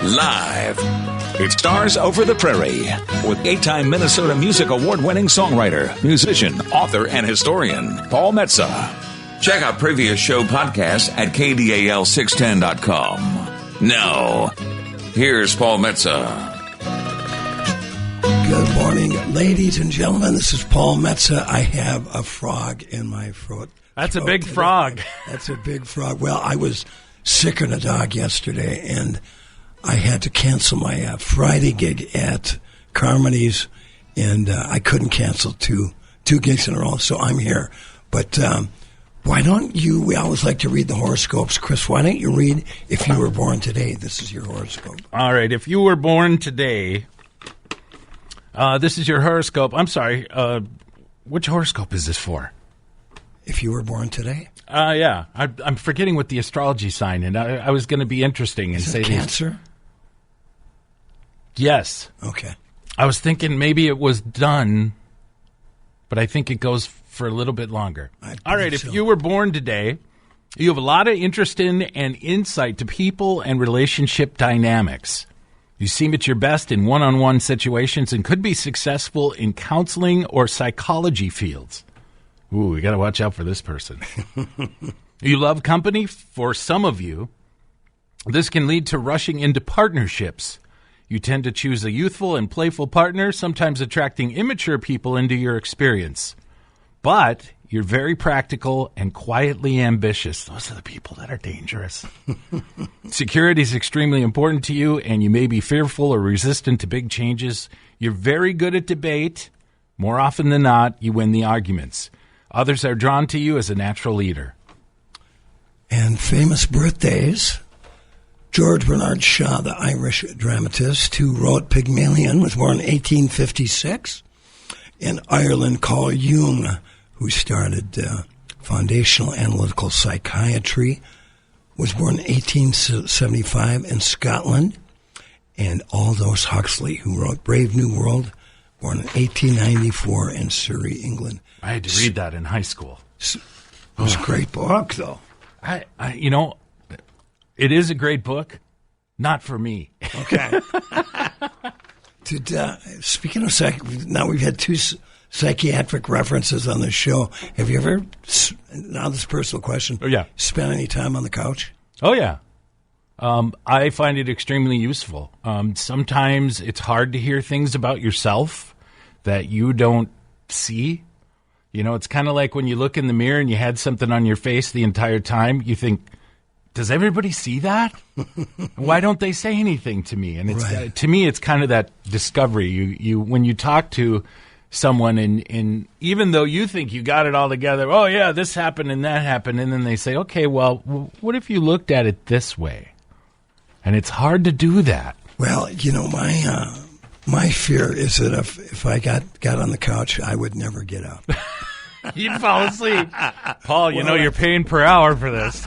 Live. It stars Over the Prairie with 8-time Minnesota Music Award-winning songwriter, musician, author, and historian, Paul Metsa. Check out previous show podcasts at KDAL610.com. Now, here's Paul Metsa. Good morning, ladies and gentlemen. This is Paul Metsa. I have a frog in my throat. That's a big frog. That's a big frog. Well, I was sicker than a dog yesterday, and I had to cancel my Friday gig at Carmony's, and I couldn't cancel two gigs in a row, so I'm here. But why don't you, we always like to read the horoscopes. Chris, why don't you read If You Were Born Today? This is your horoscope. All right, if you were born today, this is your horoscope. I'm sorry, which horoscope is this for? If you were born today? Yeah. I'm forgetting what the astrology sign, and I was going to be interesting and say Cancer? Yes. Okay. I was thinking maybe it was done, but I think it goes for a little bit longer. All right, if you were born today, you have a lot of interest in and insight to people and relationship dynamics. You seem at your best in one-on-one situations and could be successful in counseling or psychology fields. Ooh, we got to watch out for this person. You love company. For some of you, this can lead to rushing into partnerships. You tend to choose a youthful and playful partner, sometimes attracting immature people into your experience. But you're very practical and quietly ambitious. Those are the people that are dangerous. Security is extremely important to you, and you may be fearful or resistant to big changes. You're very good at debate. More often than not, you win the arguments. Others are drawn to you as a natural leader. And famous birthdays. George Bernard Shaw, the Irish dramatist who wrote Pygmalion, was born in 1856. In Ireland, Carl Jung, who started foundational analytical psychiatry, was born in 1875 in Scotland. And Aldous Huxley, who wrote Brave New World, born in 1894 in Surrey, England. I had to read that in high school. It was a great book, though. It is a great book. Not for me. Okay. Speaking of now we've had two psychiatric references on the show. Have you ever, now this is a personal question, spent any time on the couch? Oh, yeah. I find it extremely useful. Sometimes it's hard to hear things about yourself that you don't see. You know, it's kind of like when you look in the mirror and you had something on your face the entire time, you think, does everybody see that? Why don't they say anything to me? And it's to me, it's kind of that discovery. You when you talk to someone and even though you think you got it all together, oh yeah, this happened and that happened, and then they say, okay, well, what if you looked at it this way? And it's hard to do that. Well, you know, my fear is that if I got on the couch, I would never get up. You'd fall asleep. Paul, you know you're paying per hour for this.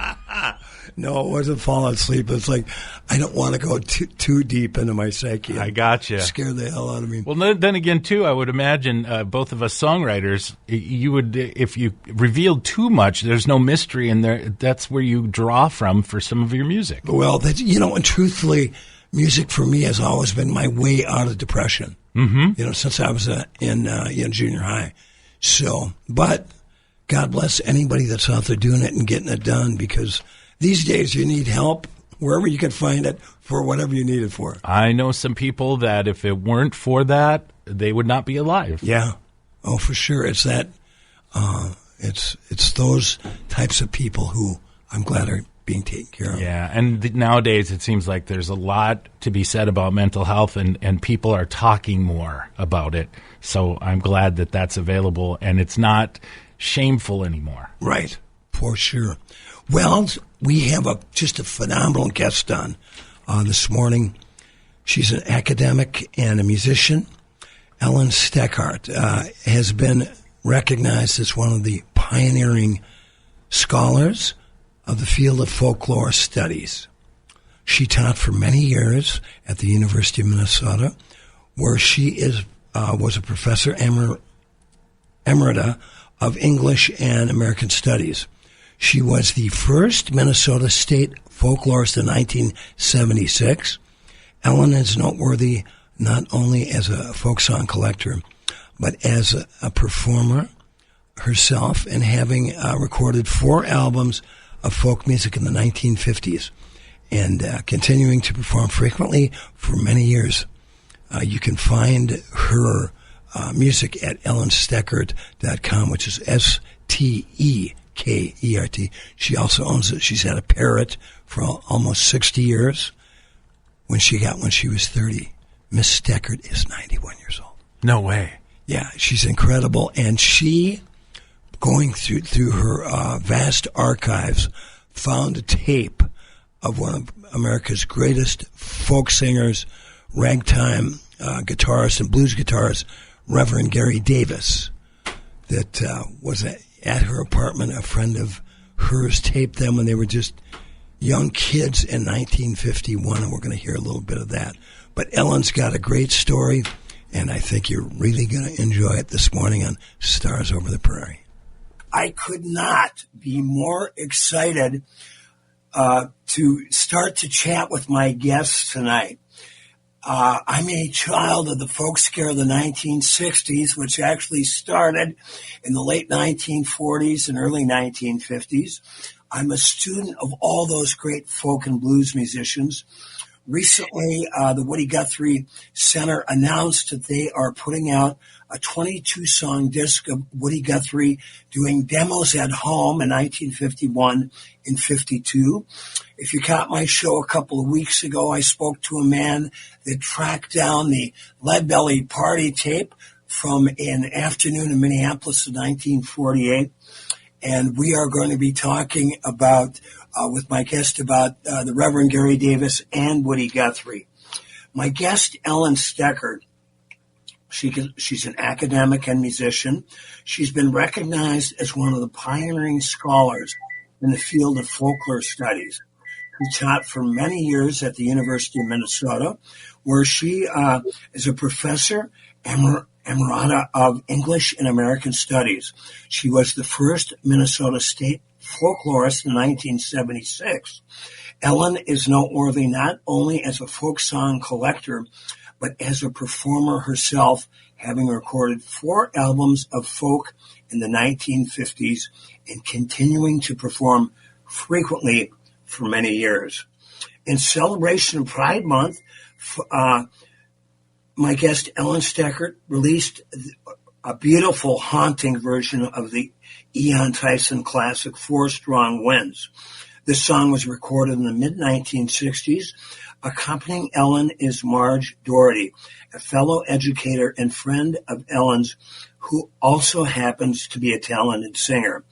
No, it wasn't falling asleep. It's like I don't want to go too deep into my psyche. I gotcha. Scare the hell out of me. Well, then again, too, I would imagine both of us songwriters, you would, if you revealed too much, there's no mystery in there. That's where you draw from for some of your music. Well, and truthfully, music for me has always been my way out of depression. Mm-hmm. Since I was in junior high. So, but God bless anybody that's out there doing it and getting it done, because these days you need help wherever you can find it for whatever you need it for. I know some people that if it weren't for that, they would not be alive. Yeah. Oh, for sure. It's that. It's those types of people who I'm glad are being taken care of. Yeah, and nowadays it seems like there's a lot to be said about mental health, and people are talking more about it. So I'm glad that that's available, and it's not shameful anymore. Right, for sure. Well, we have just a phenomenal guest on this morning. She's an academic and a musician. Ellen Steckhart has been recognized as one of the pioneering scholars of the field of folklore studies. She taught for many years at the University of Minnesota, where she was a professor emerita of English and American Studies. She was the first Minnesota state folklorist in 1976 Ellen is noteworthy not only as a folk song collector, but as a performer herself, and having recorded 4 albums of folk music in the 1950s, and continuing to perform frequently for many years. You can find her music at ellensteckert.com, which is STEKERT. She also owns it. She's had a parrot for almost 60 years. When she was 30, Miss Steckert is 91 years old. No way. Yeah, she's incredible. And she, going through her vast archives, found a tape of one of America's greatest folk singers, ragtime guitarist and blues guitarist, Reverend Gary Davis, that was at her apartment. A friend of hers taped them when they were just young kids in 1951, and we're going to hear a little bit of that. But Ellen's got a great story, and I think you're really going to enjoy it this morning on Stars Over the Prairie. I could not be more excited to start to chat with my guests tonight. I'm a child of the folk scare of the 1960s, which actually started in the late 1940s and early 1950s. I'm a student of all those great folk and blues musicians. Recently, the Woody Guthrie Center announced that they are putting out a 22-song disc of Woody Guthrie doing demos at home in 1951 and 52. If you caught my show a couple of weeks ago, I spoke to a man that tracked down the Leadbelly Party tape from an afternoon in Minneapolis in 1948. And we are going to be talking about, with my guest, about the Reverend Gary Davis and Woody Guthrie. My guest, Ellen Steckert, she's an academic and musician. She's been recognized as one of the pioneering scholars in the field of folklore studies. She taught for many years at the University of Minnesota, where she is a professor emerita of English and American Studies. She was the first Minnesota State folklorist in 1976. Ellen is noteworthy not only as a folk song collector, but as a performer herself, having recorded 4 albums of folk in the 1950s and continuing to perform frequently for many years. In celebration of Pride Month, my guest, Ellen Steckert, released a beautiful, haunting version of the Eon Tyson classic, 4 Strong Winds. This song was recorded in the mid-1960s. Accompanying Ellen is Marge Doherty, a fellow educator and friend of Ellen's, who also happens to be a talented singer.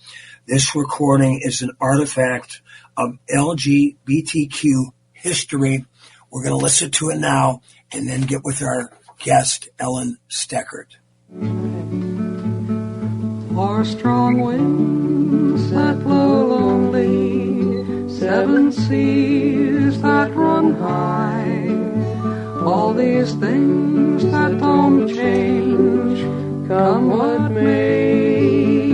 This recording is an artifact of LGBTQ history. We're going to listen to it now and then get with our guest, Ellen Steckert. 4 strong winds that blow lonely, 7 seas that run high, all these things that don't change, come what may.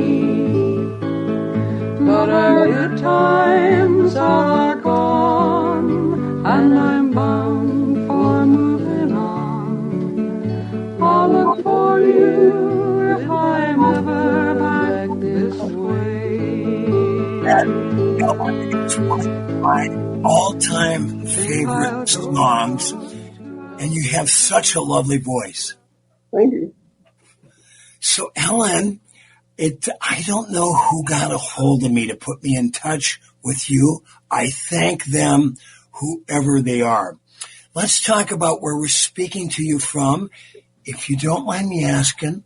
But our good times are gone, and I'm bound for moving on. I'll look for you if I'm ever back this way. That is one of my all-time favorite songs, and you have such a lovely voice. Thank you. So, Ellen, I don't know who got a hold of me to put me in touch with you. I thank them, whoever they are. Let's talk about where we're speaking to you from. If you don't mind me asking,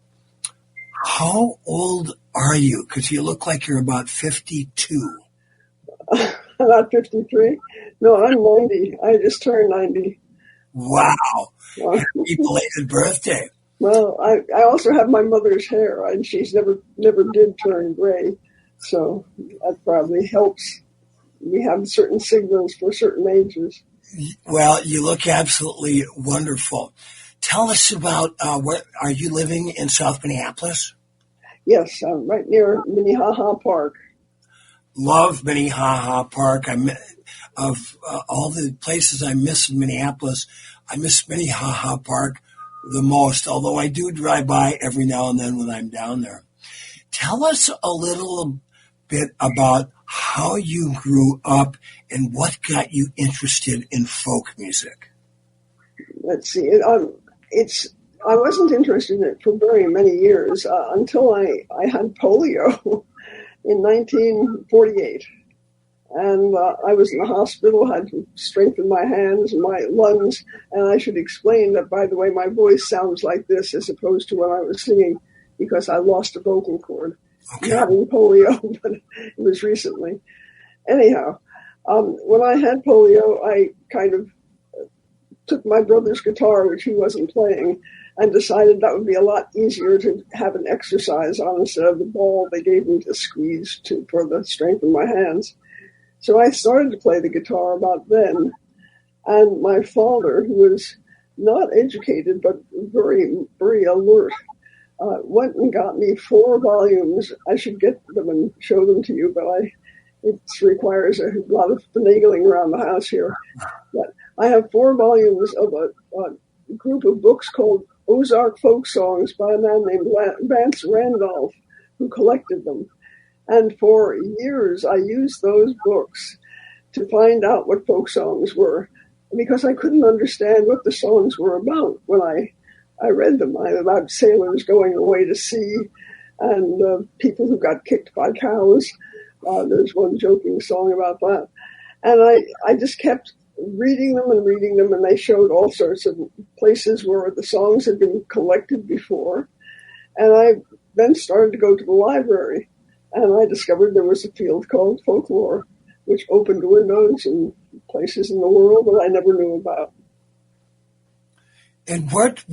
how old are you? Because you look like you're about 52. About 53? No, I'm 90. I just turned 90. Wow. Happy belated birthday. Well, I also have my mother's hair, and she's never did turn gray, so that probably helps. We have certain signals for certain ages. Well, you look absolutely wonderful. Tell us about where are you living in South Minneapolis? Yes, I'm right near Minnehaha Park. Love Minnehaha Park. of all the places I miss in Minneapolis. I miss Minnehaha Park the most, although I do drive by every now and then when I'm down there. Tell us a little bit about how you grew up and what got you interested in folk music. Let's see. I wasn't interested in it for very many years until I had polio in 1948. And I was in the hospital, had to strengthen my hands and my lungs. And I should explain that, by the way, my voice sounds like this as opposed to when I was singing because I lost a vocal cord. Okay. Not in polio, but it was recently. Anyhow, when I had polio, I kind of took my brother's guitar, which he wasn't playing, and decided that would be a lot easier to have an exercise on instead of the ball they gave me to squeeze for the strength of my hands. So I started to play the guitar about then, and my father, who was not educated but very, very alert, went and got me 4 volumes. I should get them and show them to you, but it requires a lot of finagling around the house here. But I have 4 volumes of a group of books called Ozark Folk Songs by a man named Vance Randolph, who collected them. And for years, I used those books to find out what folk songs were, because I couldn't understand what the songs were about when I read them. About sailors going away to sea and people who got kicked by cows. There's one joking song about that. And I just kept reading them, and they showed all sorts of places where the songs had been collected before. And I then started to go to the library. And I discovered there was a field called folklore, which opened windows in places in the world that I never knew about. And what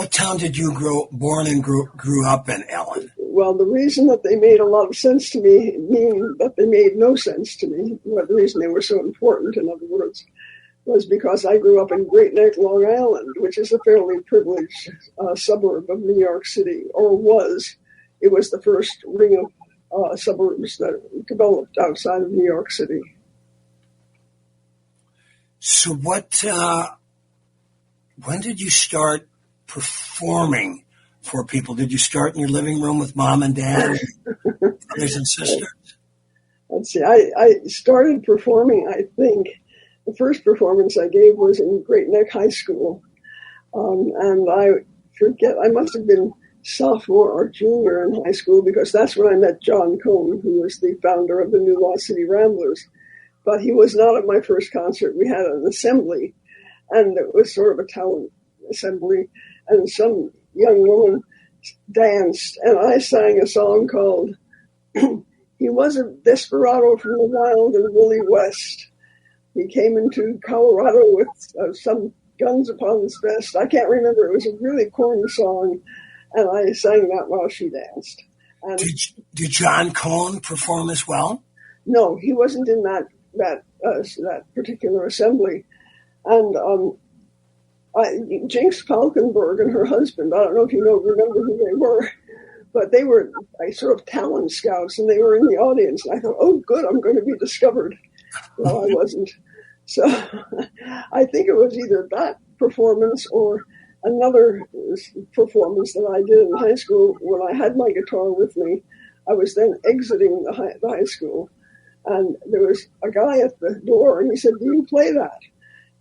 town did you born and grew up in, Ellen? Well, the reason that they made a lot of sense to me, meaning that they made no sense to me, well, the reason they were so important, in other words, was because I grew up in Great Neck, Long Island, which is a fairly privileged suburb of New York City, or was. It was the first ring of suburbs that developed outside of New York City. So when did you start performing for people? Did you start in your living room with mom and dad, brothers and sisters? Let's see. I started performing, I think. The first performance I gave was in Great Neck High School. And I forget, I must have been sophomore or junior in high school, because that's when I met John Cohn, who was the founder of the New Law City Ramblers. But he was not at my first concert. We had an assembly, and it was sort of a talent assembly, and some young woman danced, and I sang a song called He Was a Desperado from the Wild and Woolly West. He came into Colorado with some guns upon his vest. I can't remember. It was a really corny song, and I sang that while she danced. And did John Cohn perform as well? No, he wasn't in that particular assembly. And Jinx Falkenberg and her husband, I don't know if you remember who they were, but they were sort of talent scouts, and they were in the audience. And I thought, oh, good, I'm going to be discovered. Well, I wasn't. So I think it was either that performance or another performance that I did in high school when I had my guitar with me. I was then exiting the high school, and there was a guy at the door, and he said, "Do you play that?"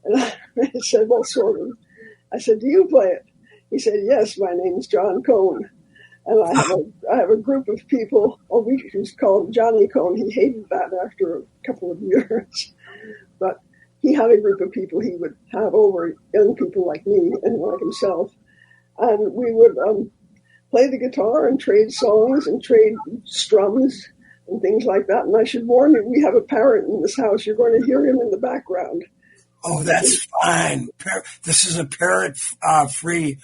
And I said, "Well, sort of." I said, "Do you play it?" He said, "Yes, my name's John Cohn." And I have a group of people, we used to call him Johnny Cohn. He hated that after a couple of years. But he had a group of people he would have over, young people like me and like himself. And we would play the guitar and trade songs and trade strums and things like that. And I should warn you, we have a parrot in this house. You're going to hear him in the background. Oh, that's fine. This is a parrot-free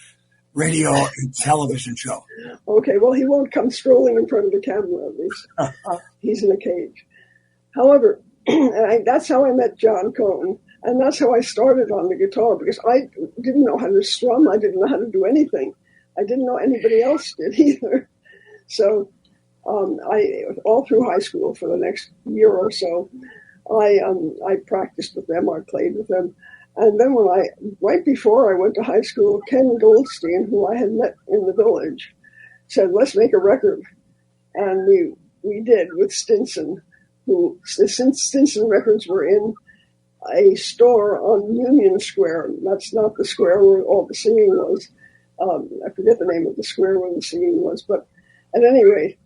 radio and television show. Okay, well, he won't come strolling in front of the camera, at least. He's in a cage. However, that's how I met John Cohn, and that's how I started on the guitar, because I didn't know how to strum. I didn't know how to do anything. I didn't know anybody else did either. So I all through high school for the next year or so, I practiced with them, I played with them. And then right before I went to high school, Ken Goldstein, who I had met in the village, said, let's make a record. And we did with Stinson, since Stinson records were in a store on Union Square. That's not the square where all the singing was. I forget the name of the square where the singing was, but at any rate,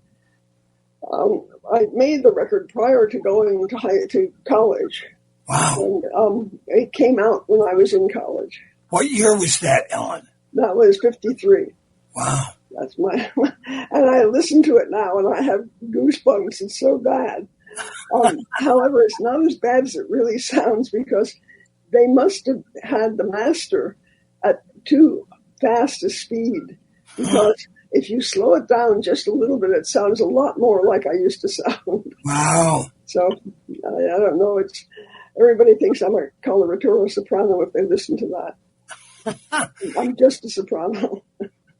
I made the record prior to going to college. Wow. And it came out when I was in college. What year was that, Ellen? That was 53. Wow. That's and I listen to it now and I have goosebumps. It's so bad. However, it's not as bad as it really sounds because they must have had the master at too fast a speed, because if you slow it down just a little bit, it sounds a lot more like I used to sound. Wow. So I don't know. Everybody thinks I'm a coloratura soprano if they listen to that. I'm just a soprano.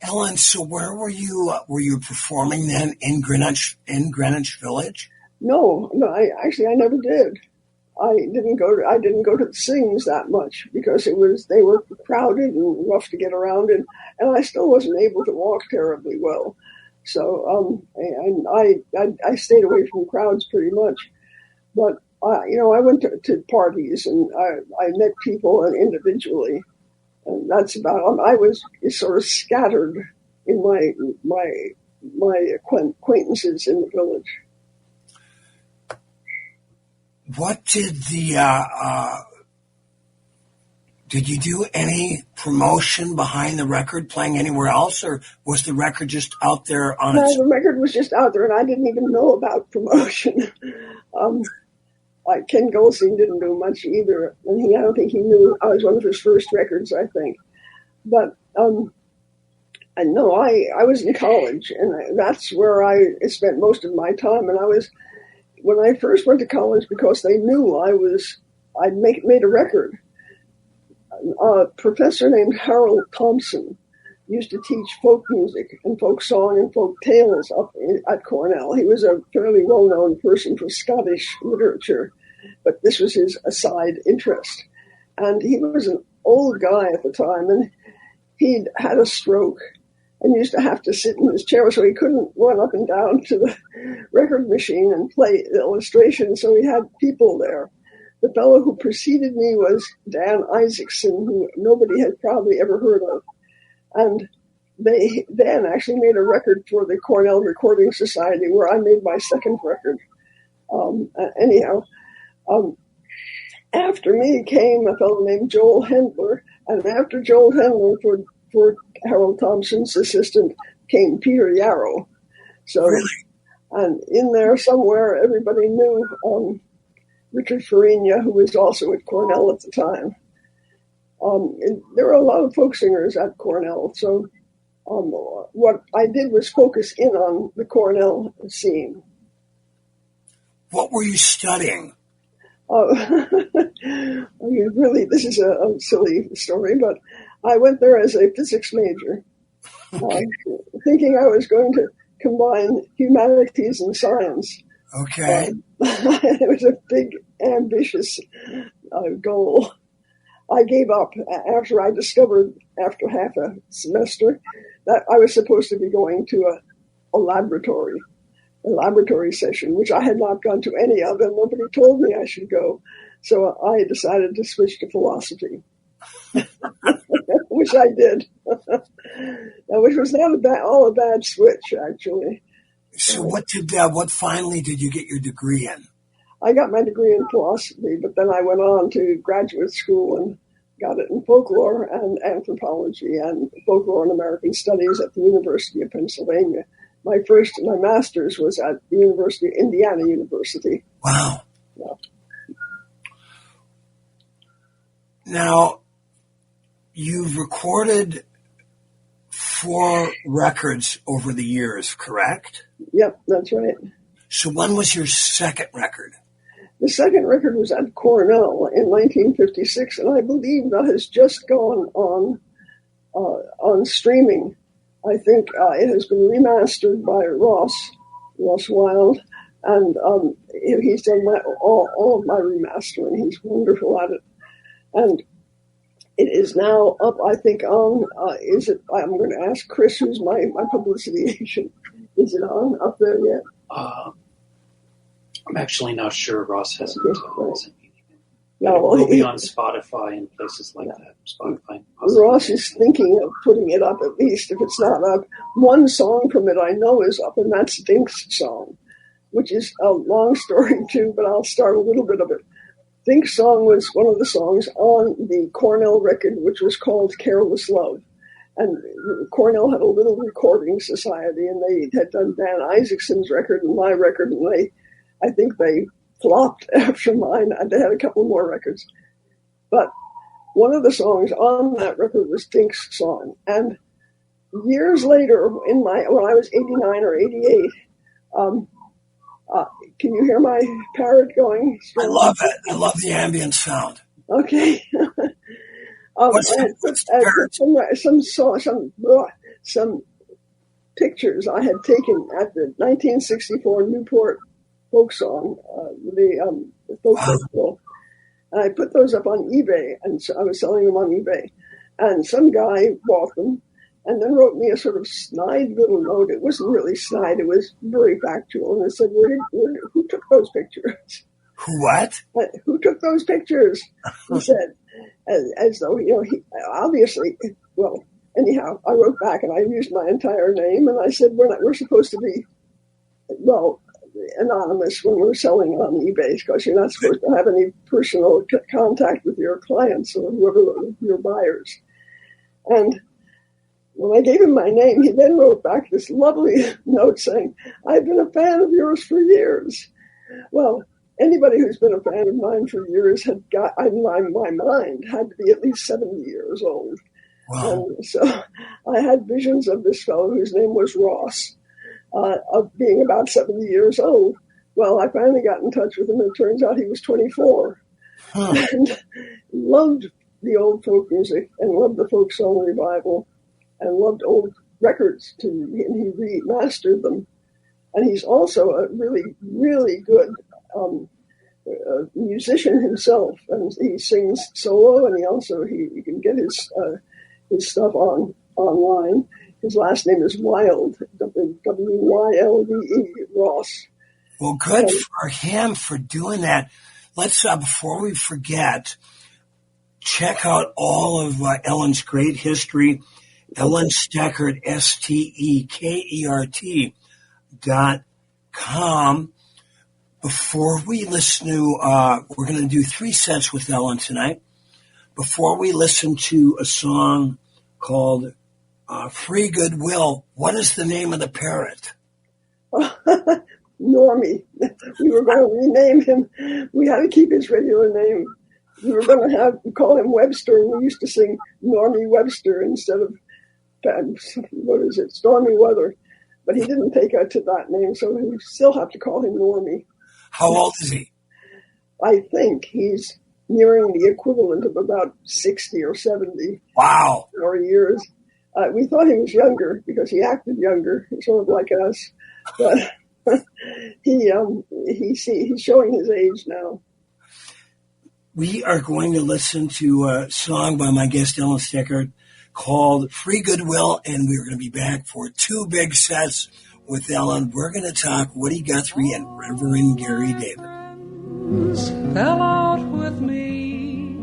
Ellen, so where were you? Were you performing then in Greenwich Village? No, I never did. I didn't go to the sings that much because they were crowded and rough to get around in, and I still wasn't able to walk terribly well. So I stayed away from crowds pretty much. But I went to parties and I met people individually, and that's about. I was sort of scattered in my acquaintances in the village. What did did you do any promotion behind the record, playing anywhere else, or was the record just out there on its own? No, the record was just out there, and I didn't even know about promotion. Ken Goldstein didn't do much either, and I don't think he knew I was one of his first records, I think. But I know I was in college, and that's where I spent most of my time, and when I first went to college, because they knew I'd made a record. A professor named Harold Thompson used to teach folk music and folk song and folk tales up at Cornell. He was a fairly well-known person for Scottish literature, but this was his aside interest. And he was an old guy at the time, and he'd had a stroke and used to have to sit in his chair, so he couldn't run up and down to the record machine and play the illustration, so he had people there. The fellow who preceded me was Dan Isaacson, who nobody had probably ever heard of. And Dan actually made a record for the Cornell Recording Society, where I made my second record. After me came a fellow named Joel Hendler, and after Joel Hendler, for Harold Thompson's assistant, came Peter Yarrow. So, really? And in there somewhere, everybody knew Richard Farina, who was also at Cornell at the time. There were a lot of folk singers at Cornell, so what I did was focus in on the Cornell scene. What were you studying? Really, this is a silly story, but I went there as a physics major, thinking I was going to combine humanities and science. Okay. It was a big, ambitious goal. I gave up after I discovered, after half a semester, that I was supposed to be going to a laboratory session, which I had not gone to any of, and nobody told me I should go. So I decided to switch to philosophy, which I did, which was not a bad switch, actually. So what finally did you get your degree in? I got my degree in philosophy, but then I went on to graduate school and got it in folklore and anthropology and folklore and American studies at the University of Pennsylvania. My master's was at the Indiana University. Wow. Yeah. Now, you've recorded 4 records over the years, correct? Yep, that's right. So when was your second record? The second record was at Cornell in 1956, and I believe that has just gone on streaming. I think it has been remastered by Ross Wilde, And he's done all of my remastering. He's wonderful at it. And it is now up, I think, on, I'm going to ask Chris, who's my publicity agent. Is it up there yet? I'm actually not sure. Ross hasn't sent me anything. No, it will be on Spotify and places like that. Spotify. Ross is thinking of putting it up, at least, if it's not up. One song from it I know is up, and that's Dink's song, which is a long story too, but I'll start a little bit of it. Dink's song was one of the songs on the Cornell record, which was called Careless Love. And Cornell had a little recording society, and they had done Dan Isaacson's record and my record, and I think they flopped after mine. They had a couple more records. But one of the songs on that record was Dink's song. And years later, when I was 89 or 88, can you hear my parrot going? I love it. I love the ambient sound. Okay. Some pictures I had taken at the 1964 Newport folk song, the folk festival, and I put those up on eBay, and so I was selling them on eBay, and some guy bought them, and then wrote me a sort of snide little note. It wasn't really snide; it was very factual, and it said, "Who took those pictures?" What? Who took those pictures? He said, as though, he obviously, well, anyhow, I wrote back and I used my entire name, and I said, we're supposed to be, anonymous when we're selling on eBay, because you're not supposed to have any personal contact with your clients or whoever your buyers. And when I gave him my name, he then wrote back this lovely note saying, "I've been a fan of yours for years." Well, anybody who's been a fan of mine for years had got, in my mind, had to be at least 70 years old. Wow. And so I had visions of this fellow whose name was Ross, of being about 70 years old. Well, I finally got in touch with him, and it turns out he was 24. And loved the old folk music and loved the folk song revival and loved old records and he remastered them. And he's also a really, really good musician himself, and he sings solo, and he can get his stuff online. His last name is Wilde, W-Y-L-D-E, Ross. Well, good for him for doing that. Let's, before we forget, check out all of Ellen's great history. Ellen Stekert, STEKERT.com. Before we listen to, we're going to do 3 sets with Ellen tonight. Before we listen to a song called Free Goodwill, what is the name of the parrot? Normie. We were going to rename him. We had to keep his regular name. We were going to call him Webster, and we used to sing Normie Webster instead of, Stormy Weather. But he didn't take to that name, so we still have to call him Normie. How old is he? I think he's nearing the equivalent of about 60 or 70. Wow. 4 years. We thought he was younger because he acted younger, sort of like us. But he's showing his age now. We are going to listen to a song by my guest Ellen Stekert called Free Goodwill, and we're going to be back for 2 big sets with Ellen. We're going to talk Woody Guthrie and Reverend Gary David. Fell out with me.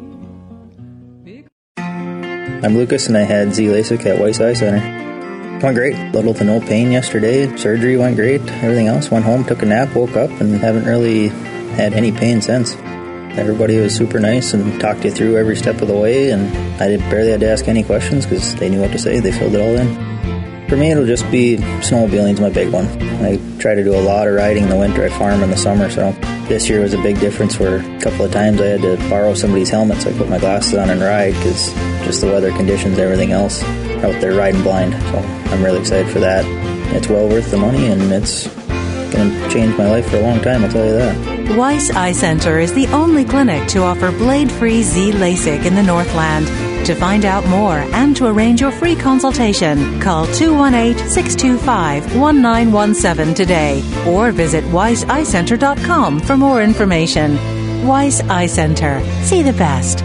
I'm Lucas, and I had Z LASIK at Weiss Eye Center. Went great. Little to no pain yesterday. Surgery went great. Everything else went home, took a nap, woke up, and haven't really had any pain since. Everybody was super nice and talked you through every step of the way, and I barely had to ask any questions because they knew what to say. They filled it all in. For me, it'll just be snowmobiling's my big one. I try to do a lot of riding in the winter. I farm in the summer, so this year was a big difference where a couple of times I had to borrow somebody's helmet, so I put my glasses on and ride because just the weather conditions, everything else, out there riding blind. So I'm really excited for that. It's well worth the money, and it's going to change my life for a long time, I'll tell you that. Weiss Eye Center is the only clinic to offer blade-free Z LASIK in the Northland. To find out more and to arrange your free consultation, call 218-625-1917 today or visit wiseeyecenter.com for more information. Wise Eye Center. See the best.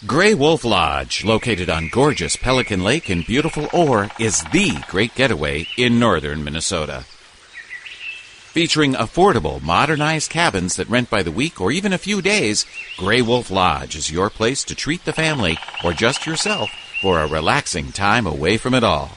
Gray Wolf Lodge, located on gorgeous Pelican Lake in beautiful Orr, is the great getaway in northern Minnesota. Featuring affordable, modernized cabins that rent by the week or even a few days, Gray Wolf Lodge is your place to treat the family or just yourself for a relaxing time away from it all.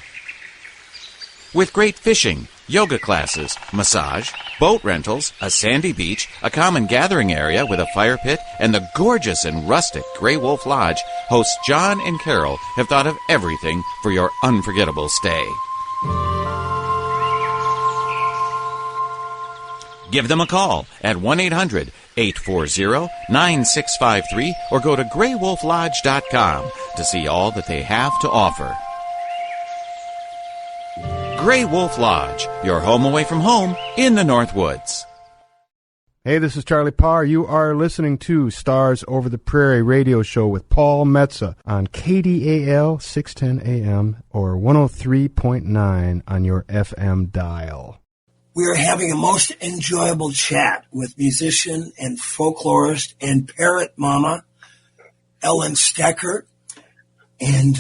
With great fishing, yoga classes, massage, boat rentals, a sandy beach, a common gathering area with a fire pit, and the gorgeous and rustic Gray Wolf Lodge, hosts John and Carol have thought of everything for your unforgettable stay. Give them a call at 1-800-840-9653 or go to graywolflodge.com to see all that they have to offer. Gray Wolf Lodge, your home away from home in the North Woods. Hey, this is Charlie Parr. You are listening to Stars Over the Prairie radio show with Paul Metsa on KDAL 610 AM or 103.9 on your FM dial. We are having a most enjoyable chat with musician and folklorist and parrot mama, Ellen Steckert. And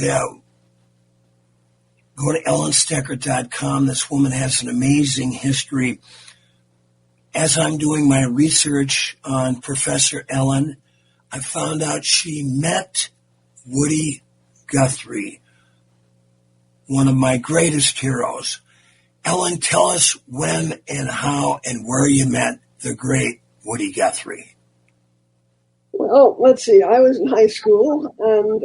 go to ellensteckert.com. This woman has an amazing history. As I'm doing my research on Professor Ellen, I found out she met Woody Guthrie, one of my greatest heroes. Ellen, tell us when and how and where you met the great Woody Guthrie. Well, let's see. I was in high school, and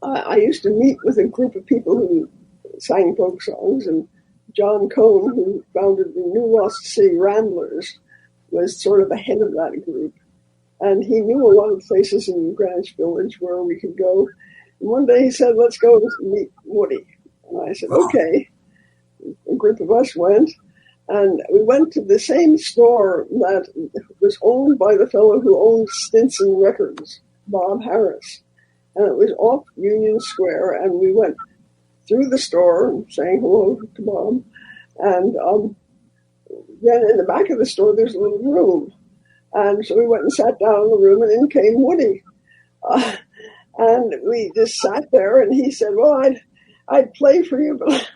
I used to meet with a group of people who sang folk songs, and John Cohn, who founded the New Lost City Ramblers, was sort of the head of that group. And he knew a lot of places in Greenwich Village where we could go. And one day he said, let's go meet Woody. And I said, okay. A group of us went, and we went to the same store that was owned by the fellow who owned Stinson Records, Bob Harris. And it was off Union Square, and we went through the store and saying hello to Bob. And then in the back of the store, there's a little room. And so we went and sat down in the room, and in came Woody. And we just sat there, and he said, well, I'd play for you, but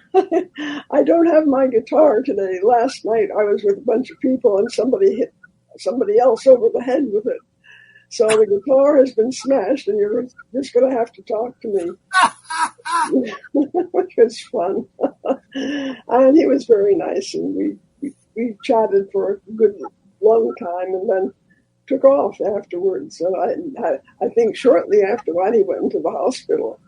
I don't have my guitar today. Last night I was with a bunch of people, and somebody hit somebody else over the head with it. So the guitar has been smashed, and you're just going to have to talk to me, which was fun. And he was very nice, and we chatted for a good long time, and then took off afterwards. And I think shortly after that he went into the hospital.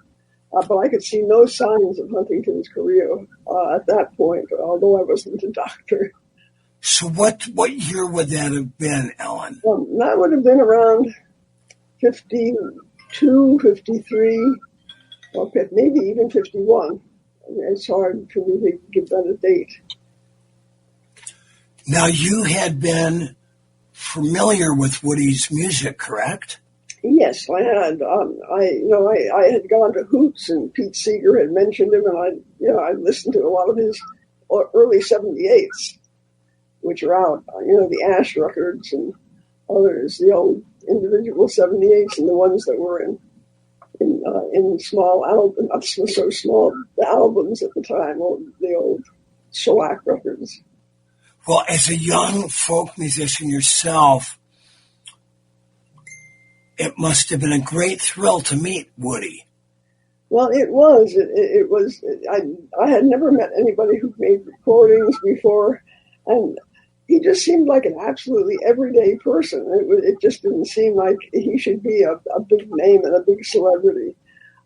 But I could see no signs of Huntington's chorea at that point, although I wasn't a doctor. So what year would that have been, Ellen? That would have been around 52, 53, or maybe even 51. It's hard for me to give that a date. Now, you had been familiar with Woody's music, correct? Yes, I had. I had gone to Hoots, and Pete Seeger had mentioned him, and I listened to a lot of his early 78s, which are out. The Ash records and others, the old individual 78s, and the ones that were in small albums, not so small, the albums at the time, the old shellac records. Well, as a young folk musician yourself, it must have been a great thrill to meet Woody. Well, it was. It was. I had never met anybody who made recordings before, and he just seemed like an absolutely everyday person. It just didn't seem like he should be a big name and a big celebrity.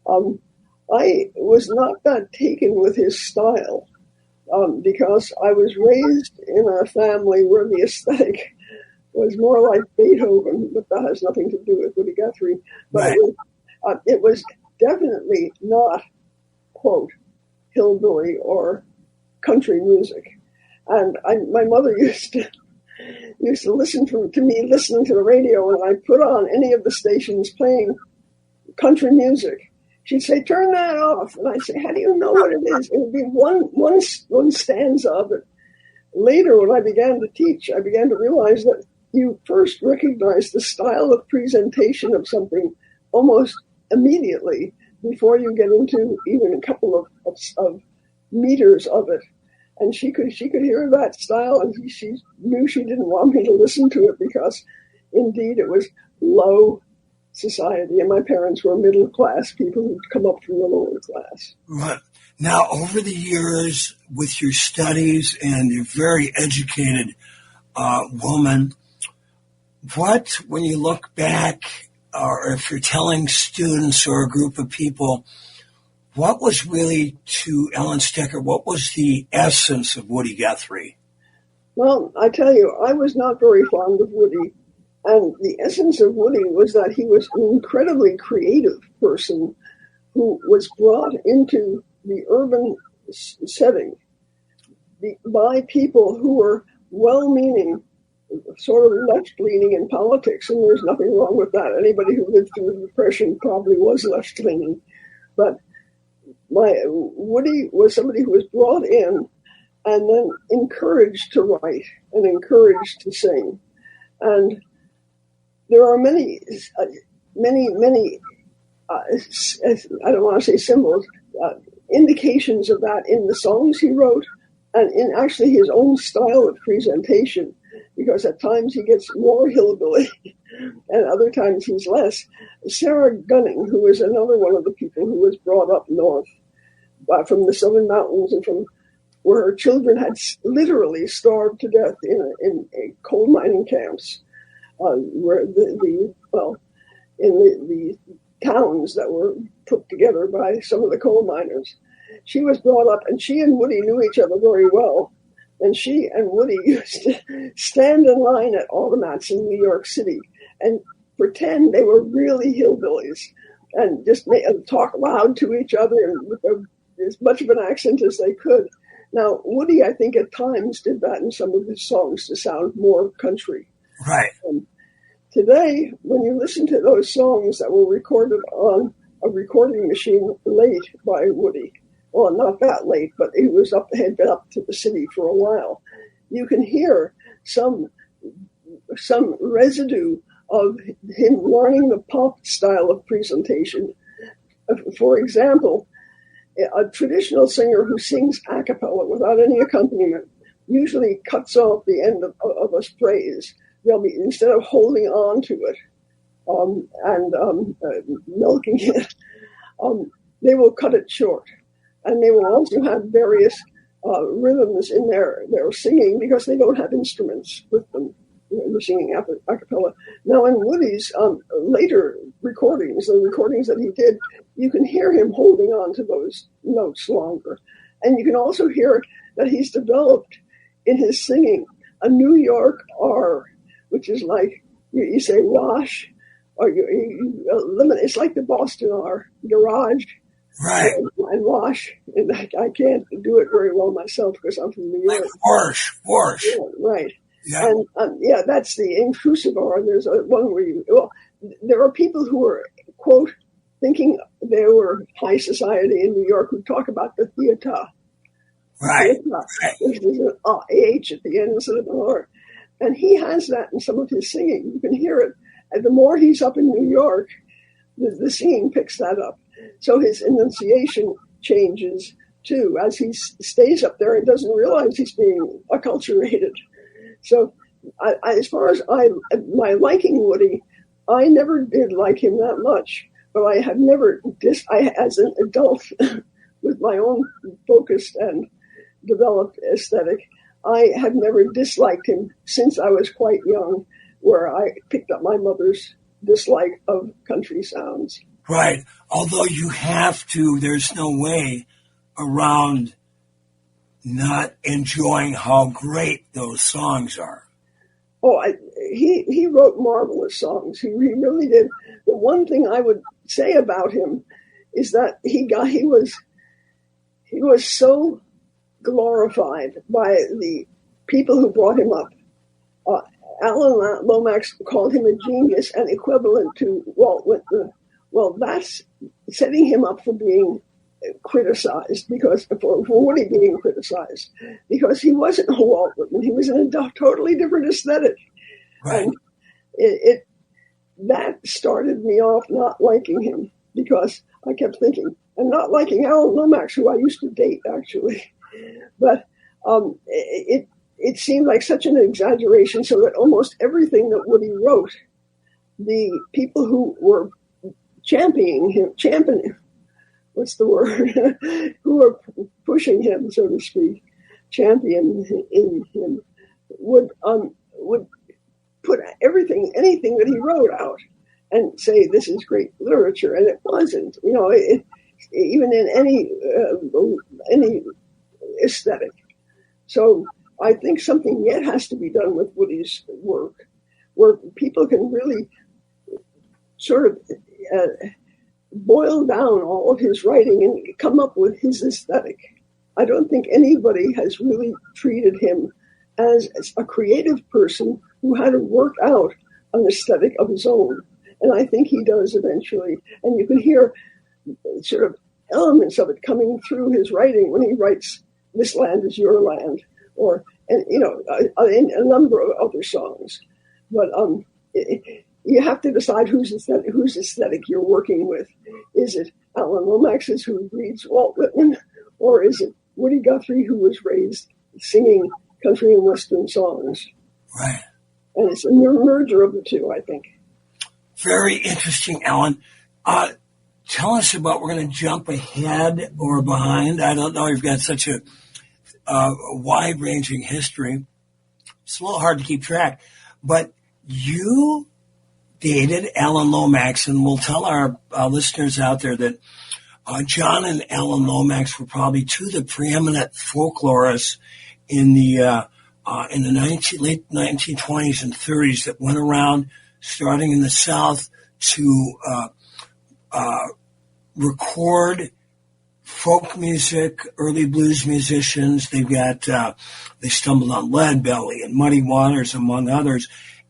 I was not that taken with his style because I was raised in a family where the aesthetic was more like Beethoven, but that has nothing to do with Woody Guthrie. But right. It was definitely not, quote, hillbilly or country music. And my mother used to used to listen to me listening to the radio, and I put on any of the stations playing country music. She'd say, "Turn that off." And I'd say, "How do you know what it is?" It would be one stanza of it. Later, when I began to teach, I began to realize that you first recognize the style of presentation of something almost immediately before you get into even a couple of meters of it. And she could hear that style, and she knew she didn't want me to listen to it because, indeed, it was low society, and my parents were middle class people who'd come up from the lower class. Right. Now, over the years, with your studies and you're very educated woman, when you look back, or if you're telling students or a group of people, what was really, to Ellen Stecker, what was the essence of Woody Guthrie? Well, I tell you, I was not very fond of Woody. And the essence of Woody was that he was an incredibly creative person who was brought into the urban setting by people who were well-meaning, sort of left-leaning in politics, and there's nothing wrong with that. Anybody who lived through the Depression probably was left-leaning. But Woody was somebody who was brought in and then encouraged to write and encouraged to sing. And there are many, I don't want to say symbols, indications of that in the songs he wrote and in actually his own style of presentation, because at times he gets more hillbilly and other times he's less. Sarah Gunning, who is another one of the people who was brought up north from the Southern Mountains and from where her children had literally starved to death in coal mining camps, where in the towns that were put together by some of the coal miners. She was brought up, and she and Woody knew each other very well. And she and Woody used to stand in line at automats in New York City and pretend they were really hillbillies and just talk loud to each other and with as much of an accent as they could. Now, Woody, I think, at times did that in some of his songs to sound more country. Right. Today, when you listen to those songs that were recorded on a recording machine late by Woody, well, not that late, but he had been up to the city for a while, you can hear some residue of him learning the pop style of presentation. For example, a traditional singer who sings a cappella without any accompaniment usually cuts off the end of a phrase. They'll be, instead of holding on to it and milking it, they will cut it short. And they will also have various rhythms in their singing because they don't have instruments with them. They're singing a cappella. Now, in Woody's later recordings, the recordings that he did, you can hear him holding on to those notes longer. And you can also hear that he's developed in his singing a New York R, which is like you say wash, or you eliminate. It's like the Boston R, garage, right, and wash. And I can't do it very well myself because I'm from New York. Like wash. Yeah, right. Yeah. And that's the intrusive R. There's one where there are people who are, quote, thinking they were high society in New York who talk about the theater. Right. There's an H at the end instead of an R. And he has that in some of his singing. You can hear it. And the more he's up in New York, the singing picks that up. So his enunciation changes, too, as he stays up there and doesn't realize he's being acculturated. So as far as my liking Woody, I never did like him that much. But I have never, as an adult, with my own focused and developed aesthetic, I have never disliked him since I was quite young, where I picked up my mother's dislike of country sounds. Right. Although you have to, there's no way around not enjoying how great those songs are. Oh, he wrote marvelous songs. He really did. The one thing I would say about him is that he was so glorified by the people who brought him up Alan Lomax called him a genius and equivalent to Walt Whitman. Well, that's setting him up for being criticized, because for Woody being criticized, because he wasn't a Walt Whitman. He was in a totally different aesthetic. Right. And that started me off not liking him, because I kept thinking, and not liking Alan Lomax, who I used to date, actually. But it seemed like such an exaggeration, so that almost everything that Woody wrote, the people who were championing him, what's the word? who were pushing him, so to speak, championing him, would put anything that he wrote out and say, this is great literature. And it wasn't, even in any aesthetic. So I think something yet has to be done with Woody's work, where people can really sort of boil down all of his writing and come up with his aesthetic. I don't think anybody has really treated him as a creative person who had to work out an aesthetic of his own. And I think he does eventually. And you can hear sort of elements of it coming through his writing when he writes This Land Is Your Land, or, a number of other songs. But you have to decide whose aesthetic you're working with. Is it Alan Lomax's, who reads Walt Whitman, or is it Woody Guthrie, who was raised singing country and western songs? Right. And it's a merger of the two, I think. Very interesting, Ellen. Tell us about, we're going to jump ahead or behind. I don't know, you've got such a wide-ranging history. It's a little hard to keep track. But you dated Alan Lomax, and we'll tell our listeners out there that John and Alan Lomax were probably two of the preeminent folklorists in the late 1920s and 30s that went around, starting in the South, to record folk music, early blues musicians. They stumbled on Leadbelly and Muddy Waters, among others,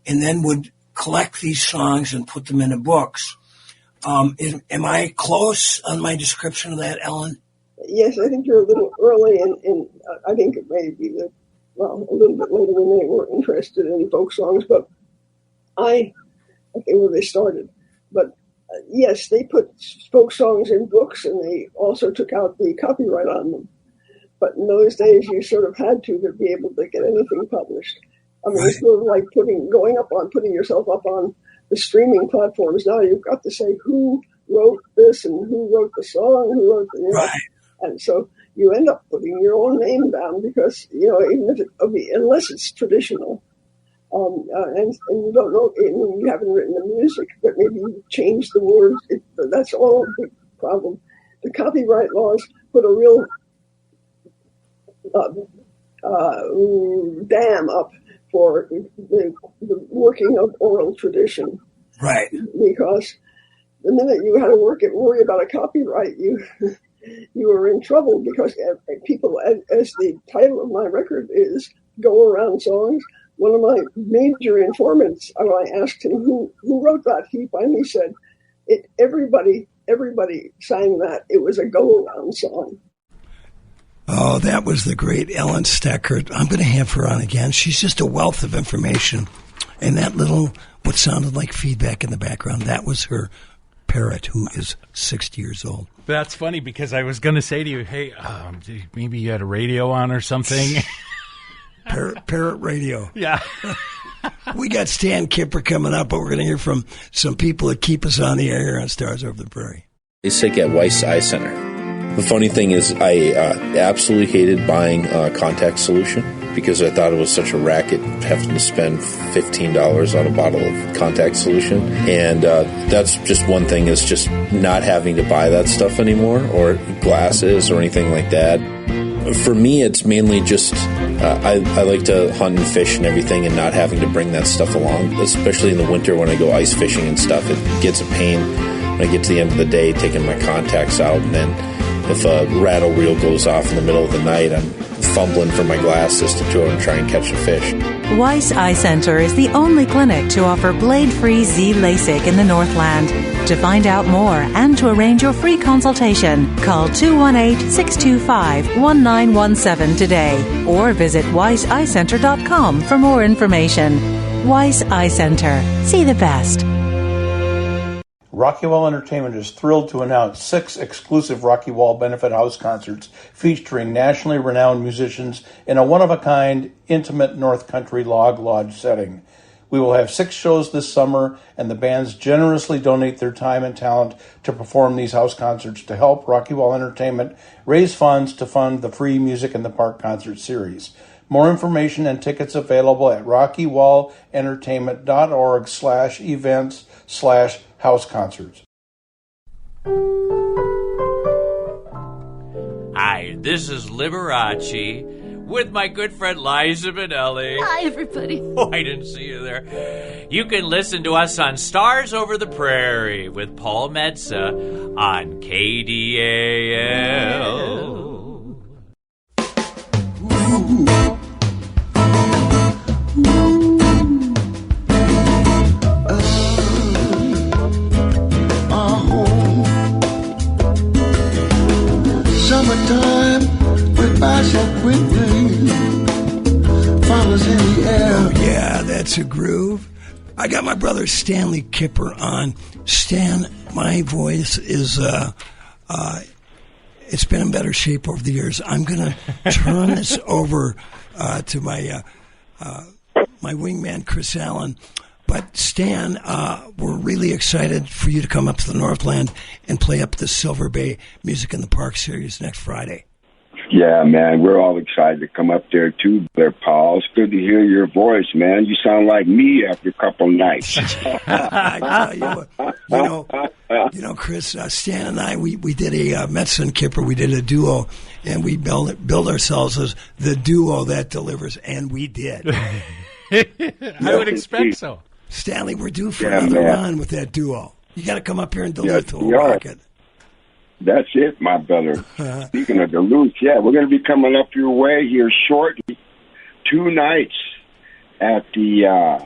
and then would collect these songs and put them into books. Am I close on my description of that, Ellen? Yes, I think you're a little early, and I think it may be a little bit later when they were interested in folk songs, but where they started. But yes, they put folk songs in books, and they also took out the copyright on them. But in those days, you sort of had to be able to get anything published. I mean, It's sort of like putting yourself up on the streaming platforms. Now you've got to say who wrote this and who wrote the song, who wrote the, right. And so you end up putting your own name down because, even if unless it's traditional, and you don't know, you haven't written the music, but maybe you changed the words. That's all a big problem. The copyright laws put a real dam up for the working of oral tradition. Right. Because the minute you had to worry about a copyright, you were in trouble, because people, as the title of my record is, go around songs. One of my major informants, when I asked him who wrote that, he finally said, everybody sang that. It was a go-around song. Oh, that was the great Ellen Steckert. I'm going to have her on again. She's just a wealth of information. And that little, what sounded like feedback in the background, that was her parrot, who is 60 years old. That's funny, because I was going to say to you, hey, maybe you had a radio on or something. Parrot radio. Yeah. We got Stan Kipper coming up, but we're going to hear from some people that keep us on the air on Stars Over the Prairie. They sick at Weiss Eye Center. The funny thing is, I absolutely hated buying a contact solution because I thought it was such a racket having to spend $15 on a bottle of contact solution. And that's just one thing, is just not having to buy that stuff anymore, or glasses or anything like that. For me, it's mainly just I like to hunt and fish and everything, and not having to bring that stuff along, especially in the winter when I go ice fishing and stuff. It gets a pain when I get to the end of the day taking my contacts out, and then if a rattle reel goes off in the middle of the night, I'm fumbling for my glasses to go and try and catch a fish. Weiss Eye Center is the only clinic to offer blade-free Z LASIK in the Northland. To find out more and to arrange your free consultation, call 218-625-1917 today or visit WeissEyeCenter.com for more information. Weiss Eye Center. See the best. Rocky Wall Entertainment is thrilled to announce 6 exclusive Rocky Wall Benefit House concerts featuring nationally renowned musicians in a one-of-a-kind, intimate North Country log lodge setting. We will have 6 shows this summer, and the bands generously donate their time and talent to perform these house concerts to help Rocky Wall Entertainment raise funds to fund the free Music in the Park concert series. More information and tickets available at rockywallentertainment.org/events/house concerts. Hi, this is Liberace with my good friend Liza Minnelli. Hi, everybody. Oh, I didn't see you there. You can listen to us on Stars Over the Prairie with Paul Metsa on KDAL. Summertime went by so quickly. Flowers in the air. Oh, yeah, that's a groove. I got my brother Stanley Kipper on. Stan, my voice is, it's been in better shape over the years. I'm going to turn this over to my wingman, Chris Allen. But Stan, we're really excited for you to come up to the Northland and play up the Silver Bay Music in the Park series next Friday. Yeah, man, we're all excited to come up there too, there, Paul. It's good to hear your voice, man. You sound like me after a couple nights. I tell you, Chris, Stan and I, we did a Metsa and Kipper. We did a duo, and we build ourselves as the duo that delivers, and we did. I would expect so. Stanley, we're due for another run with that duo. You got to come up here and Duluth to rock it. That's it, my brother. Speaking of Duluth, we're going to be coming up your way here shortly. 2 nights at the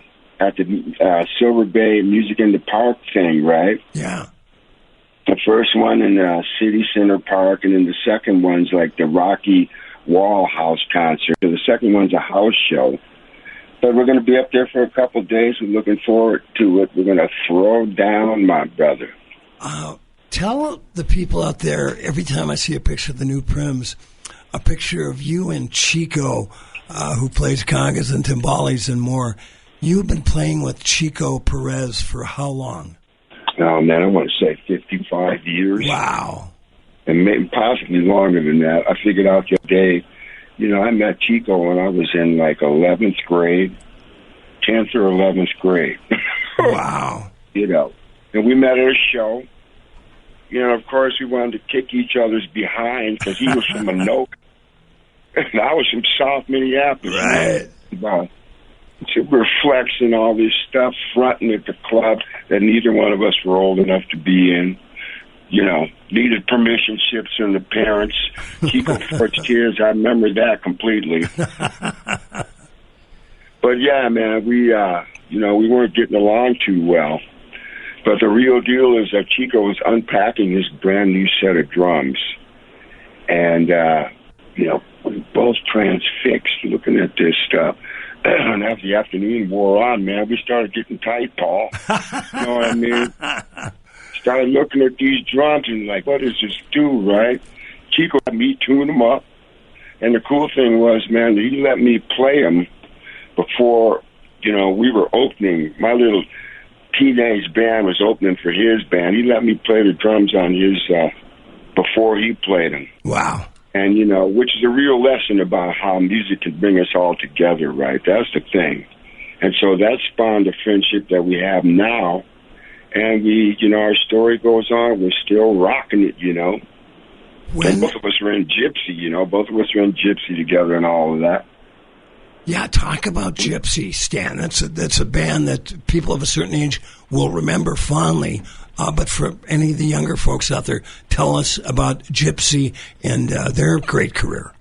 Silver Bay Music in the Park thing, right? Yeah. The first one in City Center Park, and then the second one's like the Rocky Wall House concert. So the second one's a house show. But we're going to be up there for a couple of days. We're looking forward to it. We're going to throw down, my brother. Tell the people out there, every time I see a picture of the new Prims, a picture of you and Chico, who plays congas and timbales and more. You've been playing with Chico Perez for how long? Oh, man, I want to say 55 years. Wow. And maybe possibly longer than that. I figured out the other day, I met Chico when I was in like 11th grade, 10th or 11th grade. Wow. And we met at a show. Of course, we wanted to kick each other's behind because he was from Anoka and I was from South Minneapolis. Right. So we're flexing all this stuff, fronting at the club that neither one of us were old enough to be in. Needed permission slips from the parents. Chico forged his. I remember that completely. But yeah, man, we weren't getting along too well. But the real deal is that Chico was unpacking his brand new set of drums. And, we were both transfixed looking at this stuff. And as the afternoon wore on, man, we started getting tight, Paul. You know what I mean? Started looking at these drums and like, what does this do, right? Chico had me tune them up. And the cool thing was, man, he let me play them before, we were opening. My little teenage band was opening for his band. He let me play the drums on his, before he played them. Wow. And, which is a real lesson about how music can bring us all together, right? That's the thing. And so that spawned a friendship that we have now. And we, our story goes on. We're still rocking it, And both of us were in Gypsy, Both of us were in Gypsy together and all of that. Yeah, talk about Gypsy, Stan. That's a band that people of a certain age will remember fondly. But for any of the younger folks out there, tell us about Gypsy and their great career.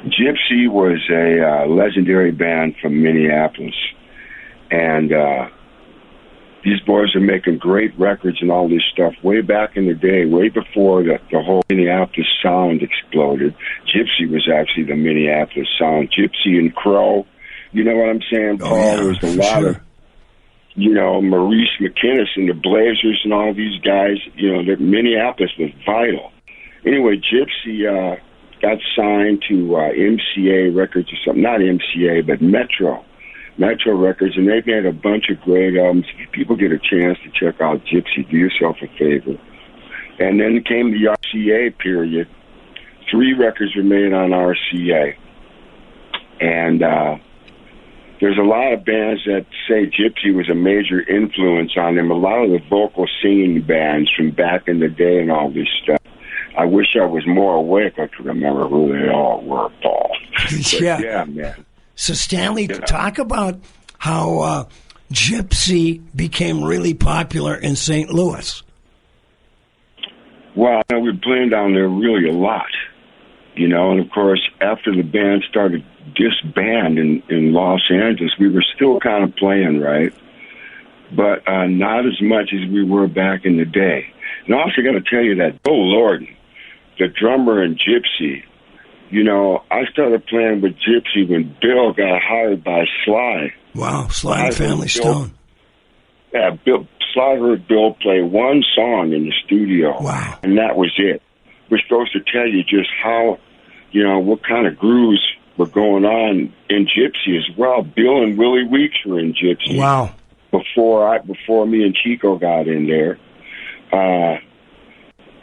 Gypsy was a legendary band from Minneapolis, and these boys are making great records and all this stuff way back in the day, way before the whole Minneapolis sound exploded. Gypsy was actually the Minneapolis sound. Gypsy and Crow, you know what I'm saying, Paul? Yeah, there was a lot of, Maurice McInnes and the Blazers and all these guys, that Minneapolis was vital. Anyway, Gypsy got signed to MCA Records or something, not MCA, but Metro Records, and they've made a bunch of great albums. If people get a chance to check out Gypsy, do yourself a favor. And then came the RCA period. 3 records were made on RCA. And there's a lot of bands that say Gypsy was a major influence on them. A lot of the vocal singing bands from back in the day and all this stuff. I wish I was more awake. I could remember who they all were, Paul. Yeah, man. So, Stanley, talk about how Gypsy became really popular in St. Louis. Well, we were playing down there really a lot, and of course, after the band started disband in Los Angeles, we were still kind of playing, right? But not as much as we were back in the day. And I also got to tell you that Bill Lorden, the drummer in Gypsy, I started playing with Gypsy when Bill got hired by Sly. Wow, Sly and Family Stone. Yeah, Sly heard Bill play one song in the studio. Wow. And that was it, which goes to tell you just how, what kind of grooves were going on in Gypsy as well. Bill and Willie Weeks were in Gypsy. Wow. Before me and Chico got in there.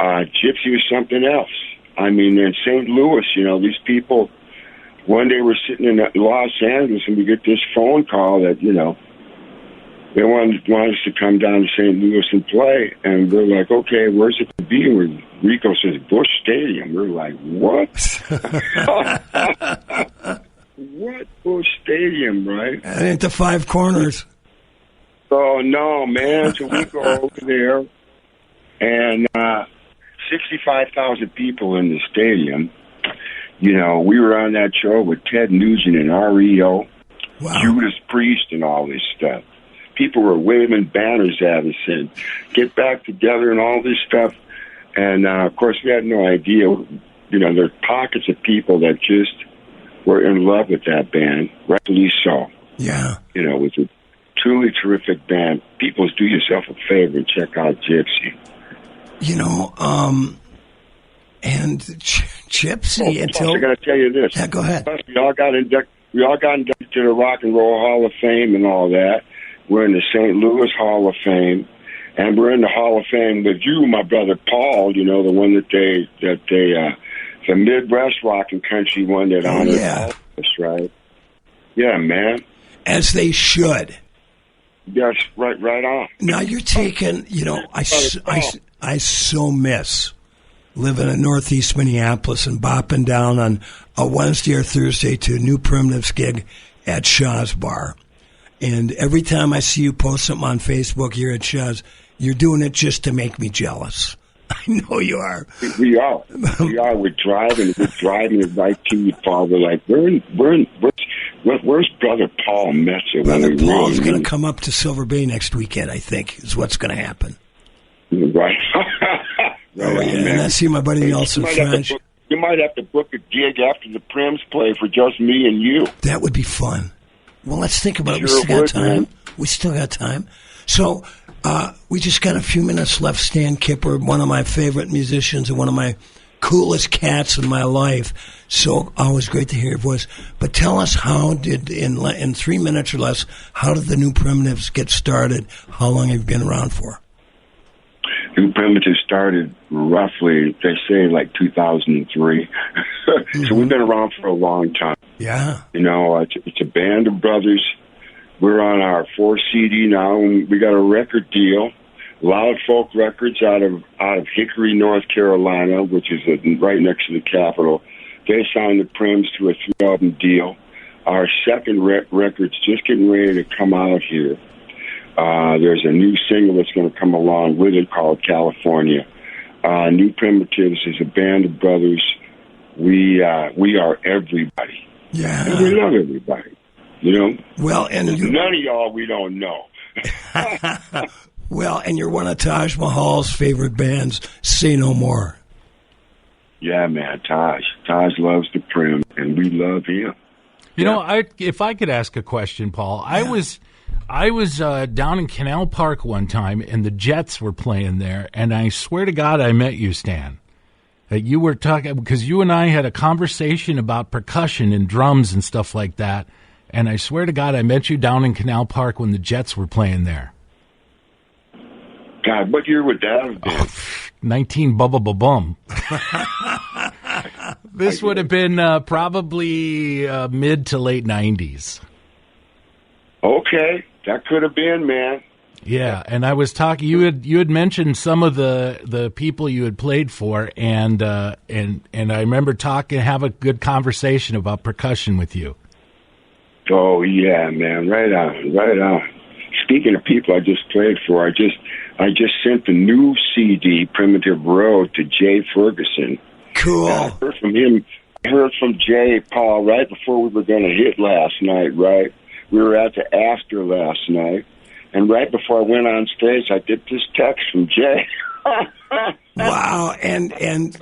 Gypsy was something else. I mean, in St. Louis, these people, one day we're sitting in Los Angeles and we get this phone call that, they wanted us to come down to St. Louis and play. And we're like, okay, where's it to be? And Rico says, Busch Stadium. We're like, what? What Busch Stadium, right? And at the Five Corners. Oh, no, man. So we go over there and 65,000 people in the stadium. We were on that show with Ted Nugent and REO, Judas Priest and all this stuff. People were waving banners at us and get back together and all this stuff. And, of course, we had no idea. There are pockets of people that just were in love with that band, rightly so. Yeah. It was a truly terrific band. People, do yourself a favor and check out Gypsy. And Gypsy until... I got to tell you this. Yeah, go ahead. We all got inducted to the Rock and Roll Hall of Fame and all that. We're in the St. Louis Hall of Fame, and we're in the Hall of Fame with you, my brother Paul. The one that the Midwest Rock and Country one that honored us, right? Yeah, man. As they should. Yes, right on. Now you're taking, I so miss living in Northeast Minneapolis and bopping down on a Wednesday or Thursday to a New Primitives gig at Shaw's Bar. And every time I see you post something on Facebook here at Shaw's, you're doing it just to make me jealous. I know you are. We are. We're driving it right to you, Paul. We're like, where's Brother Paul Metsa? Brother Paul's going to come up to Silver Bay next weekend, I think, is what's going to happen. Right. And I see my buddy Nelson French. You might have to book a gig after the Prims play for just me and you. That would be fun. Well, let's think about it. We still got time. Man. We still got time. So we just got a few minutes left. Stan Kipper, one of my favorite musicians and one of my coolest cats in my life. So always great to hear your voice. But tell us, how did, in 3 minutes or less, how did the New Primitives get started? How long have you been around for? New Primitives started roughly, they say, like 2003. So we've been around for a long time. Yeah. It's a band of brothers. We're on our 4th CD now, and we got a record deal. Loud Folk Records out of Hickory, North Carolina, which is right next to the Capitol. They signed the Prims to a 3-album deal. Our second record's just getting ready to come out here. There's a new single that's going to come along with it called California. New Primitives is a band of brothers we are everybody. Yeah. And we love everybody, you know? Well, and none of y'all we don't know. Well, and you're one of Taj Mahal's favorite bands, Say No More. Yeah, man, Taj. Taj loves the Prim, and we love him. You know, if I could ask a question, Paul, I was down in Canal Park one time, and the Jets were playing there, and I swear to God I met you, Stan. That you were talking, because you and I had a conversation about percussion and drums and stuff like that, and I swear to God I met you down in Canal Park when the Jets were playing there. God, what year would that have been? 19 bum. This would have been probably mid to late 90s. Okay, that could have been, man. Yeah, and I was talking. You had mentioned some of the people you had played for, and I remember have a good conversation about percussion with you. Oh yeah, man, right on. Speaking of people I just played for, I just sent the new CD, Primitive Road, to Jay Ferguson. Cool. And I heard from him. I heard from Jay, Paul, right before we were going to hit last night. Right, we were at the after last night. And right before I went on stage, I get this text from Jay. Wow, and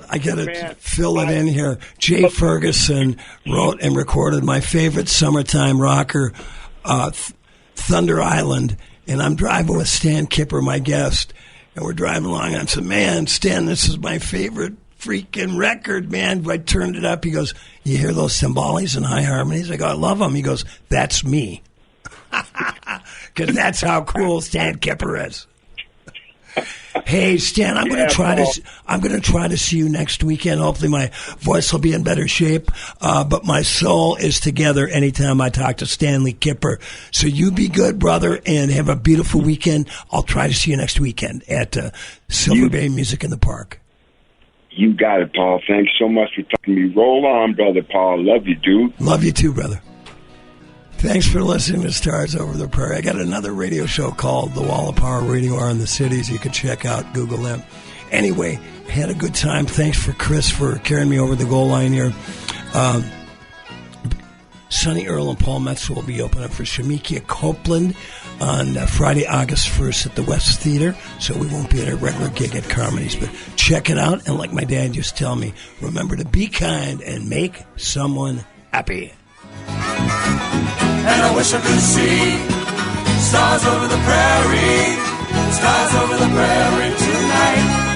I got to fill it in here. Jay Ferguson wrote and recorded my favorite summertime rocker, Thunder Island, and I'm driving with Stan Kipper, my guest, and we're driving along. I said, man, Stan, this is my favorite freaking record, man. I turned it up. He goes, you hear those cymbales and high harmonies? I go, I love them. He goes, that's me. Because that's how cool Stan Kipper is. Hey, Stan, I'm going to try to see you next weekend. Hopefully my voice will be in better shape. But my soul is together anytime I talk to Stanley Kipper. So you be good, brother, and have a beautiful weekend. I'll try to see you next weekend at Silver Bay Music in the Park. You got it, Paul. Thanks so much for talking to me. Roll on, brother Paul. Love you, dude. Love you too, brother. Thanks for listening to Stars Over the Prairie. I got another radio show called The Wall of Power Radio Hour in the Cities. You can check out, Google them. Anyway, had a good time. Thanks for Chris for carrying me over the goal line here. Sonny Earl and Paul Metsa will be opening up for Shamikia Copeland on Friday, August 1st at the West Theater. So we won't be at a regular gig at Carmody's, but check it out. And like my dad used to tell me, remember to be kind and make someone happy. And I wish I could see stars over the prairie tonight.